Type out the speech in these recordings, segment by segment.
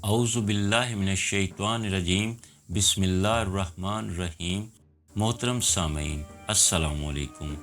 اعوذ باللہ من الشیطان الرجیم، بسم اللہ الرحمن الرحیم۔ محترم سامعین، السلام علیکم۔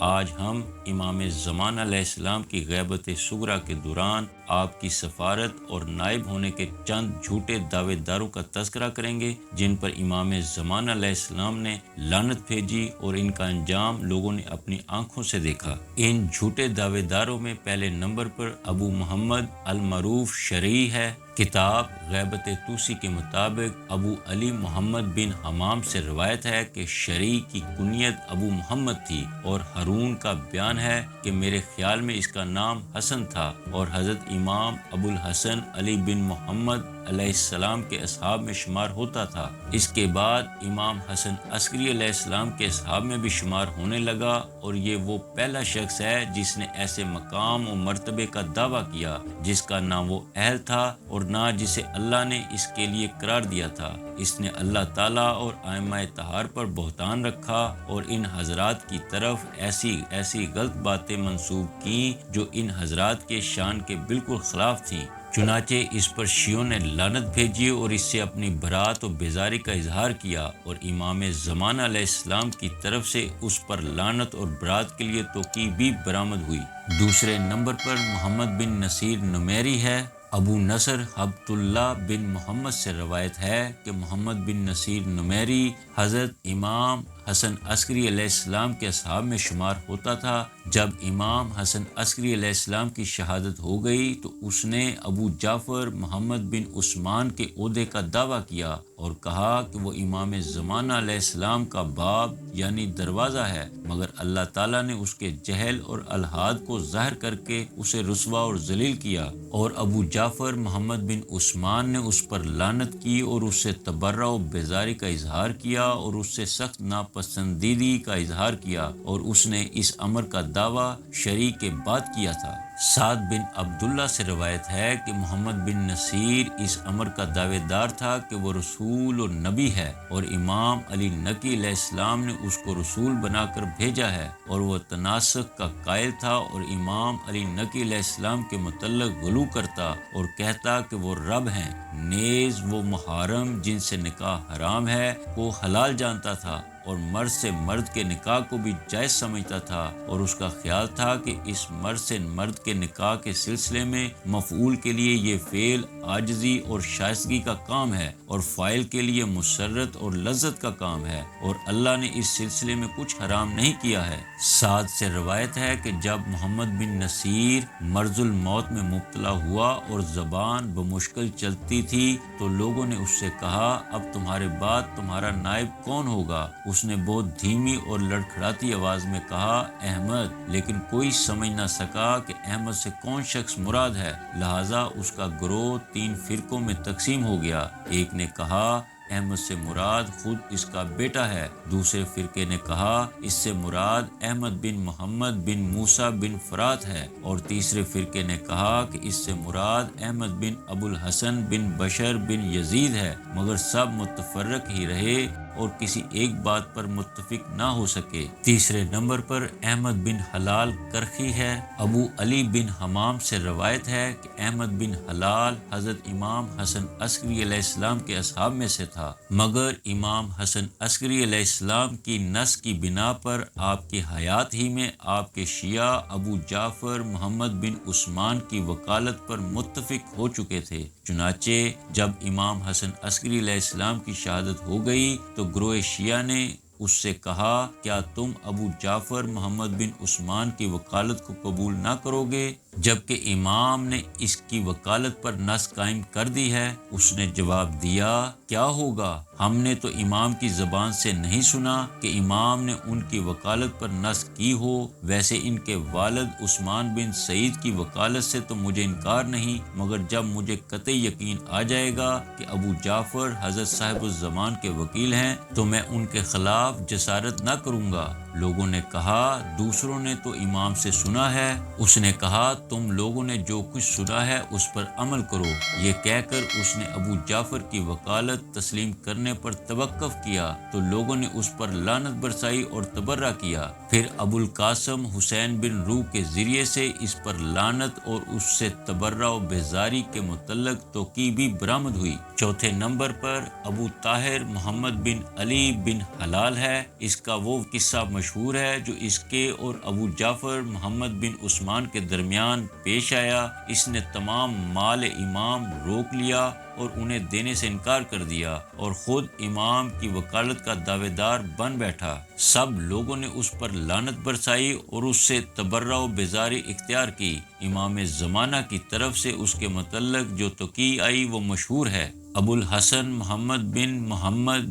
آج ہم امام زمان علیہ السلام کی غیبت صغریٰ کے دوران آپ کی سفارت اور نائب ہونے کے چند جھوٹے دعوے داروں کا تذکرہ کریں گے، جن پر امام زمان علیہ السلام نے لعنت بھیجی اور ان کا انجام لوگوں نے اپنی آنکھوں سے دیکھا۔ ان جھوٹے دعوے داروں میں پہلے نمبر پر ابو محمد المعروف شرعی ہے۔ کتاب غیبت طوسی کے مطابق ابو علی محمد بن حمام سے روایت ہے کہ شرعی کی کنیت ابو محمد تھی، اور ہارون کا بیان ہے کہ میرے خیال میں اس کا نام حسن تھا، اور حضرت امام ابو الحسن علی بن محمد علیہ السلام کے اصحاب میں شمار ہوتا تھا۔ اس کے بعد امام حسن عسکری علیہ السلام کے اصحاب میں بھی شمار ہونے لگا، اور یہ وہ پہلا شخص ہے جس نے ایسے مقام و مرتبے کا دعویٰ کیا جس کا نہ وہ اہل تھا اور نہ جسے اللہ نے اس کے لیے قرار دیا تھا۔ اس نے اللہ تعالیٰ اور ائمہ طہار پر بہتان رکھا اور ان حضرات کی طرف ایسی غلط باتیں منسوب کیں جو ان حضرات کے شان کے بالکل خلاف تھیں۔ چنانچہ اس پر شیعوں نے لعنت بھیجی اور اس سے اپنی برات و بیزاری کا اظہار کیا، اور امام زمان علیہ السلام کی طرف سے اس پر لعنت اور برات کے لیے توقیع بھی برآمد ہوئی۔ دوسرے نمبر پر محمد بن نصیر نمیری ہے۔ ابو نصر عبد اللہ بن محمد سے روایت ہے کہ محمد بن نصیر نمیری حضرت امام حسن عسکری علیہ السلام کے اصحاب میں شمار ہوتا تھا۔ جب امام حسن عسکری علیہ السلام کی شہادت ہو گئی تو اس نے ابو جعفر محمد بن عثمان کے عہدے کا دعویٰ کیا اور کہا کہ وہ امام زمانہ علیہ السلام کا باب یعنی دروازہ ہے، مگر اللہ تعالیٰ نے اس کے جہل اور الحاد کو ظاہر کر کے اسے رسوا اور ذلیل کیا، اور ابو جعفر محمد بن عثمان نے اس پر لعنت کی اور اس سے تبرع و بیزاری کا اظہار کیا اور اس سے سخت ناپسندیدگی کا اظہار کیا، اور اس نے اس امر کا دعویٰ شرعی کے بعد کیا تھا۔ سعد بن عبداللہ سے روایت ہے کہ محمد بن نصیر اس امر کا دعوے دار تھا کہ وہ رسول اور نبی ہے، اور امام علی نقی علیہ السلام نے اس کو رسول بنا کر بھیجا ہے، اور وہ تناسخ کا قائل تھا اور امام علی نقی علیہ السلام کے متعلق غلو کرتا اور کہتا کہ وہ رب ہیں، نیز وہ محرم جن سے نکاح حرام ہے کو حلال جانتا تھا، اور مرد سے مرد کے نکاح کو بھی جائز سمجھتا تھا، اور اس کا خیال تھا کہ اس مرد سے مرد کے نکاح کے سلسلے میں مفعول کے لیے یہ فعل عاجزی اور شائستگی کا کام ہے، اور فاعل کے لیے مسرت اور لذت کا کام ہے، اور اللہ نے اس سلسلے میں کچھ حرام نہیں کیا ہے۔ سعد سے روایت ہے کہ جب محمد بن نصیر مرض الموت میں مبتلا ہوا اور زبان بمشکل چلتی تھی تو لوگوں نے اس سے کہا، اب تمہارے بعد تمہارا نائب کون ہوگا؟ اس نے بہت دھیمی اور لڑکھڑاتی آواز میں کہا، احمد، لیکن کوئی سمجھ نہ سکا کہ احمد سے کون شخص مراد ہے، لہٰذا اس کا گروہ 3 فرقوں میں تقسیم ہو گیا۔ ایک نے کہا احمد سے مراد خود اس کا بیٹا ہے، دوسرے فرقے نے کہا اس سے مراد احمد بن محمد بن موسیٰ بن فرات ہے، اور تیسرے فرقے نے کہا کہ اس سے مراد احمد بن ابو الحسن بن بشر بن یزید ہے، مگر سب متفرق ہی رہے اور کسی ایک بات پر متفق نہ ہو سکے۔ تیسرے نمبر پر احمد بن حلال کرخی ہے۔ ابو علی بن حمام سے روایت ہے کہ احمد بن حلال حضرت امام حسن عسکری علیہ السلام کے اصحاب میں سے تھا، مگر امام حسن عسکری علیہ السلام کی نص کی بنا پر آپ کی حیات ہی میں آپ کے شیعہ ابو جعفر محمد بن عثمان کی وکالت پر متفق ہو چکے تھے۔ چنانچہ جب امام حسن عسکری علیہ السلام کی شہادت ہو گئی تو گروہ شیعہ نے اس سے کہا، کیا تم ابو جعفر محمد بن عثمان کی وکالت کو قبول نہ کرو گے جبکہ امام نے اس کی وکالت پر نص قائم کر دی ہے؟ اس نے جواب دیا، کیا ہوگا، ہم نے تو امام کی زبان سے نہیں سنا کہ امام نے ان کی وکالت پر نص کی ہو، ویسے ان کے والد عثمان بن سعید کی وکالت سے تو مجھے انکار نہیں، مگر جب مجھے قطعی یقین آ جائے گا کہ ابو جعفر حضرت صاحب الزمان کے وکیل ہیں تو میں ان کے خلاف جسارت نہ کروں گا۔ لوگوں نے کہا، دوسروں نے تو امام سے سنا ہے۔ اس نے کہا، تم لوگوں نے جو کچھ سنا ہے اس پر عمل کرو۔ یہ کہہ کر اس نے ابو جعفر کی وکالت تسلیم کرنے پر توقف کیا تو لوگوں نے اس پر لعنت برسائی اور تبرہ کیا۔ پھر ابو القاسم حسین بن روح کے ذریعے سے اس پر لعنت اور اس سے تبرہ و بیزاری کے متعلق توقیع بھی برآمد ہوئی۔ چوتھے نمبر پر ابو طاہر محمد بن علی بن حلال ہے۔ اس کا وہ قصہ مشہور ہے جو اس کے اور ابو جعفر محمد بن عثمان کے درمیان پیش آیا۔ اس نے تمام مال امام روک لیا اور انہیں دینے سے انکار کر دیا اور خود امام کی وکالت کا دعوے دار بن بیٹھا۔ سب لوگوں نے اس پر لعنت برسائی اور اس سے تبرہ و بیزاری اختیار کی۔ امام زمانہ کی طرف سے اس کے متعلق جو توقیع آئی وہ مشہور ہے۔ ابو الحسن محمد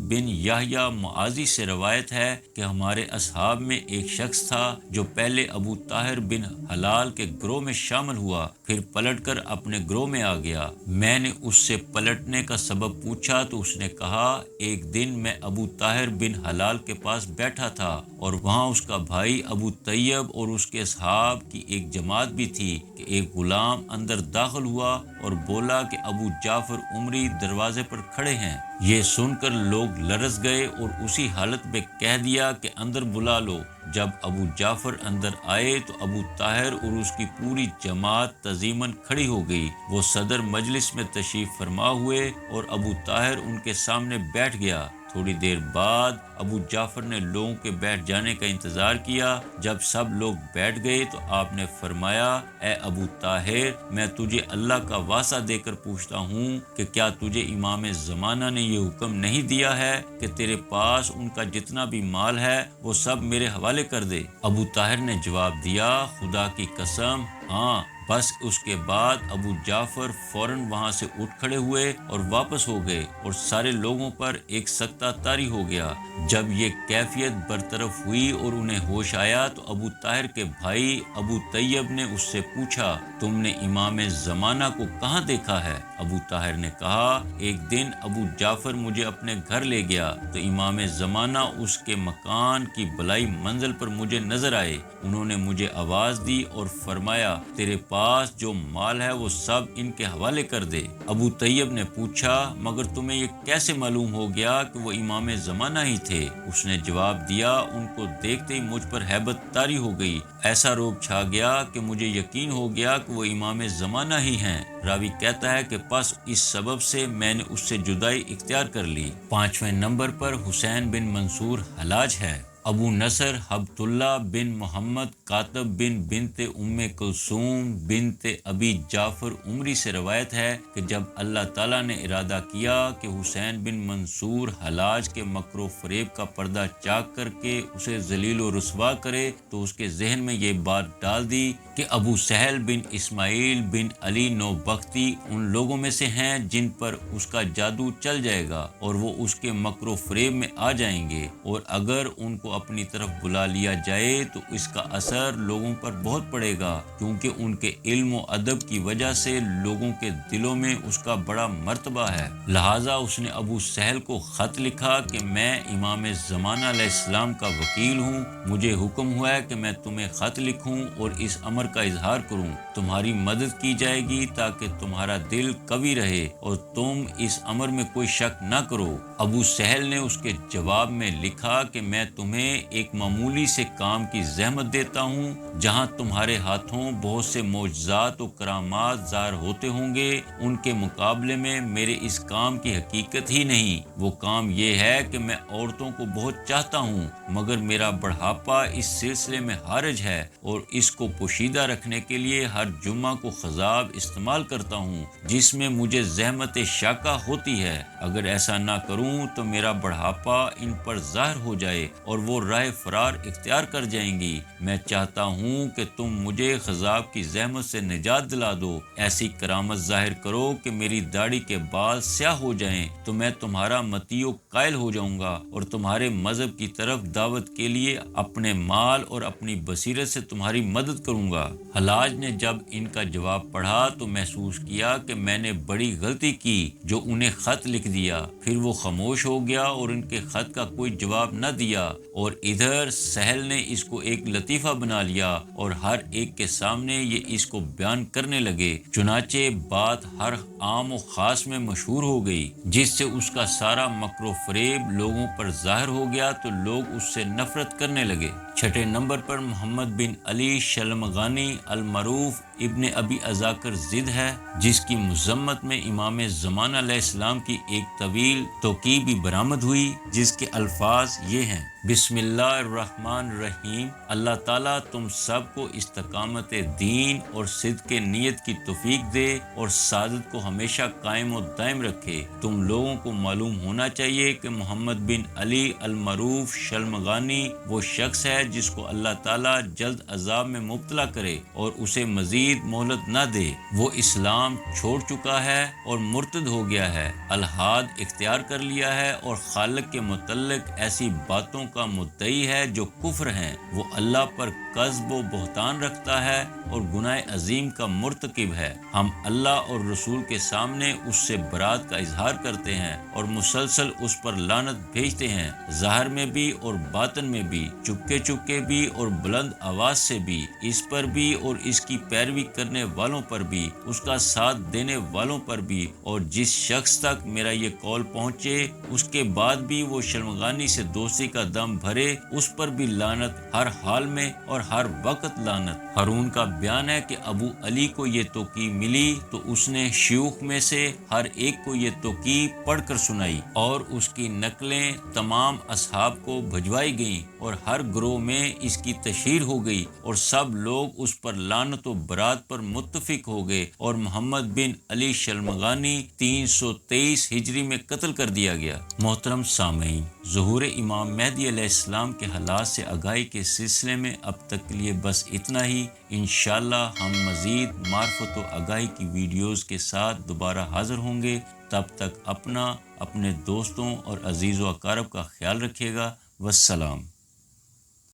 بن یحییٰ معاذی سے روایت ہے کہ ہمارے اصحاب میں ایک شخص تھا جو پہلے ابو طاہر بن حلال کے گروہ میں شامل ہوا، پھر پلٹ کر اپنے گروہ میں آ گیا۔ میں نے اس سے پلٹنے کا سبب پوچھا تو اس نے کہا، ایک دن میں ابو طاہر بن حلال کے پاس بیٹھا تھا اور وہاں اس کا بھائی ابو طیب اور اس کے اصحاب کی ایک جماعت بھی تھی کہ ایک غلام اندر داخل ہوا اور بولا کہ ابو جعفر عمری دروازے پر کھڑے ہیں۔ یہ سن کر لوگ لرز گئے اور اسی حالت میں کہہ دیا کہ اندر بلا لو۔ جب ابو جعفر اندر آئے تو ابو طاہر اور اس کی پوری جماعت تعظیماً کھڑی ہو گئی۔ وہ صدر مجلس میں تشریف فرما ہوئے اور ابو طاہر ان کے سامنے بیٹھ گیا۔ تھوڑی دیر بعد ابو جعفر نے لوگوں کے بیٹھ جانے کا انتظار کیا۔ جب سب لوگ بیٹھ گئے تو آپ نے فرمایا، اے ابو طاہر، میں تجھے اللہ کا واسطہ دے کر پوچھتا ہوں کہ کیا تجھے امام زمانہ نے یہ حکم نہیں دیا ہے کہ تیرے پاس ان کا جتنا بھی مال ہے وہ سب میرے حوالے کر دے؟ ابو طاہر نے جواب دیا، خدا کی قسم، ہاں۔ بس اس کے بعد ابو جعفر فوراً وہاں سے اٹھ کھڑے ہوئے اور واپس ہو گئے اور سارے لوگوں پر ایک سکتہ طاری ہو گیا۔ جب یہ کیفیت برطرف ہوئی اور انہیں ہوش آیا تو ابو طاہر کے بھائی ابو طیب نے اس سے پوچھا، تم نے امام زمانہ کو کہاں دیکھا ہے؟ ابو طاہر نے کہا، ایک دن ابو جعفر مجھے اپنے گھر لے گیا تو امام زمانہ اس کے مکان کی بلائی منزل پر مجھے نظر آئے۔ انہوں نے مجھے آواز دی اور فرمایا، تیرے پاس جو مال ہے وہ سب ان کے حوالے کر دے۔ ابو طیب نے پوچھا، مگر تمہیں یہ کیسے معلوم ہو گیا کہ وہ امام زمانہ ہی تھے؟ اس نے جواب دیا، ان کو دیکھتے ہی مجھ پر ہیبت طاری ہو گئی، ایسا رعب چھا گیا کہ مجھے یقین ہو گیا کہ وہ امام زمانہ ہی ہیں۔ راوی کہتا ہے کہ پس اس سبب سے میں نے اس سے جدائی اختیار کر لی۔ پانچویں نمبر پر حسین بن منصور حلاج ہے۔ ابو نصر حبت اللہ بن محمد کاتب بن بنت ام کلثوم بنت ابی جعفر عمری سے روایت ہے کہ جب اللہ تعالیٰ نے ارادہ کیا کہ حسین بن منصور حلاج کے مکر و فریب کا پردہ چاک کر کے اسے ذلیل و رسوا کرے تو اس کے ذہن میں یہ بات ڈال دی کہ ابو سہل بن اسماعیل بن علی نوبختی ان لوگوں میں سے ہیں جن پر اس کا جادو چل جائے گا اور وہ اس کے مکر و فریب میں آ جائیں گے، اور اگر ان کو اپنی طرف بلا لیا جائے تو اس کا اثر لوگوں پر بہت پڑے گا، کیونکہ ان کے علم و ادب کی وجہ سے لوگوں کے دلوں میں اس کا بڑا مرتبہ ہے۔ لہٰذا اس نے ابو سہل کو خط لکھا کہ میں امام زمانہ علیہ السلام کا وکیل ہوں، مجھے حکم ہوا ہے کہ میں تمہیں خط لکھوں اور اس امر کا اظہار کروں، تمہاری مدد کی جائے گی تاکہ تمہارا دل قوی رہے اور تم اس امر میں کوئی شک نہ کرو۔ ابو سہل نے اس کے جواب میں لکھا کہ میں تمہیں ایک معمولی سے کام کی زحمت دیتا ہوں، جہاں تمہارے ہاتھوں بہت سے معجزات و کرامات ظاہر ہوتے ہوں گے، ان کے مقابلے میں میرے اس کام کی حقیقت ہی نہیں۔ وہ کام یہ ہے کہ میں عورتوں کو بہت چاہتا ہوں، مگر میرا بڑھاپا اس سلسلے میں حرج ہے اور اس کو پوشیدہ رکھنے کے لیے ہر جمعہ کو خضاب استعمال کرتا ہوں جس میں مجھے زحمت شاقہ ہوتی ہے۔ اگر ایسا نہ کروں تو میرا بڑھاپا ان پر ظاہر ہو جائے اور وہ راہ فرار اختیار کر جائیں گی۔ میں چاہتا ہوں کہ تم مجھے خضاب کی زحمت سے نجات دلا دو، ایسی کرامت ظاہر کرو کہ میری داڑھی کے بال سیاہ ہو جائیں تو میں تمہارا مطیع و قائل ہو جاؤں گا اور تمہارے مذہب کی طرف دعوت کے لیے اپنے مال اور اپنی بصیرت سے تمہاری مدد کروں گا۔ حلاج نے جب ان کا جواب پڑھا تو محسوس کیا کہ میں نے بڑی غلطی کی جو انہیں خط لکھ دیا۔ پھر وہ خاموش ہو گیا اور ان کے خط کا کوئی جواب نہ دیا اور ادھر سہل نے اس کو ایک لطیفہ بنا لیا اور ہر ایک کے سامنے یہ اس کو بیان کرنے لگے۔ چنانچہ بات ہر عام و خاص میں مشہور ہو گئی، جس سے اس کا سارا مکر و فریب لوگوں پر ظاہر ہو گیا تو لوگ اس سے نفرت کرنے لگے۔ چھٹے نمبر پر محمد بن علی شلمغانی المعروف ابن ابی اذاکر ضد ہے، جس کی مذمت میں امام زمانہ علیہ السلام کی ایک طویل توقیع بھی برآمد ہوئی، جس کے الفاظ یہ ہیں: بسم اللہ الرحمن الرحیم۔ اللہ تعالیٰ تم سب کو استقامت دین اور صدق نیت کی توفیق دے اور سعادت کو ہمیشہ قائم و دائم رکھے۔ تم لوگوں کو معلوم ہونا چاہیے کہ محمد بن علی المعروف شلمغانی وہ شخص ہے جس کو اللہ تعالیٰ جلد عذاب میں مبتلا کرے اور اسے مزید مہلت نہ دے۔ وہ اسلام چھوڑ چکا ہے اور مرتد ہو گیا ہے، الحاد اختیار کر لیا ہے اور خالق کے متعلق ایسی باتوں کا مدعی ہے جو کفر ہیں۔ وہ اللہ پر کذب و بہتان رکھتا ہے اور گناہ عظیم کا مرتکب ہے۔ ہم اللہ اور رسول کے سامنے اس سے برات کا اظہار کرتے ہیں اور مسلسل اس پر لعنت بھیجتے ہیں، ظاہر میں بھی اور باطن میں بھی، چپکے چپکے بھی اور بلند آواز سے بھی، اس پر بھی اور اس کی پیروی کرنے والوں پر بھی، اس کا ساتھ دینے والوں پر بھی، اور جس شخص تک میرا یہ قول پہنچے اس کے بعد بھی وہ شلمغانی سے دوستی کا دم بھرے، اس پر بھی لعنت، ہر حال میں اور ہر وقت لعنت۔ ہارون کا بیان ہے کہ ابو علی کو یہ توقیع ملی تو اس نے شیوخ میں سے ہر ایک کو یہ توقیع پڑھ کر سنائی اور اس کی نقلیں تمام اصحاب کو بھجوائی گئیں اور ہر گروہ میں اس کی تشہیر ہو گئی اور سب لوگ اس پر لعنت و برات پر متفق ہو گئے اور محمد بن علی شلمغانی 323 ہجری میں قتل کر دیا گیا۔ محترم سامعین، ظہور امام مہدی علیہ السلام کے حالات سے آگاہی کے سلسلے میں اب تک کے لیے بس اتنا ہی۔ انشاءاللہ ہم مزید معرفت و آگاہی کی ویڈیوز کے ساتھ دوبارہ حاضر ہوں گے۔ تب تک اپنا، اپنے دوستوں اور عزیز و اقارب کا خیال رکھیے گا۔ والسلام۔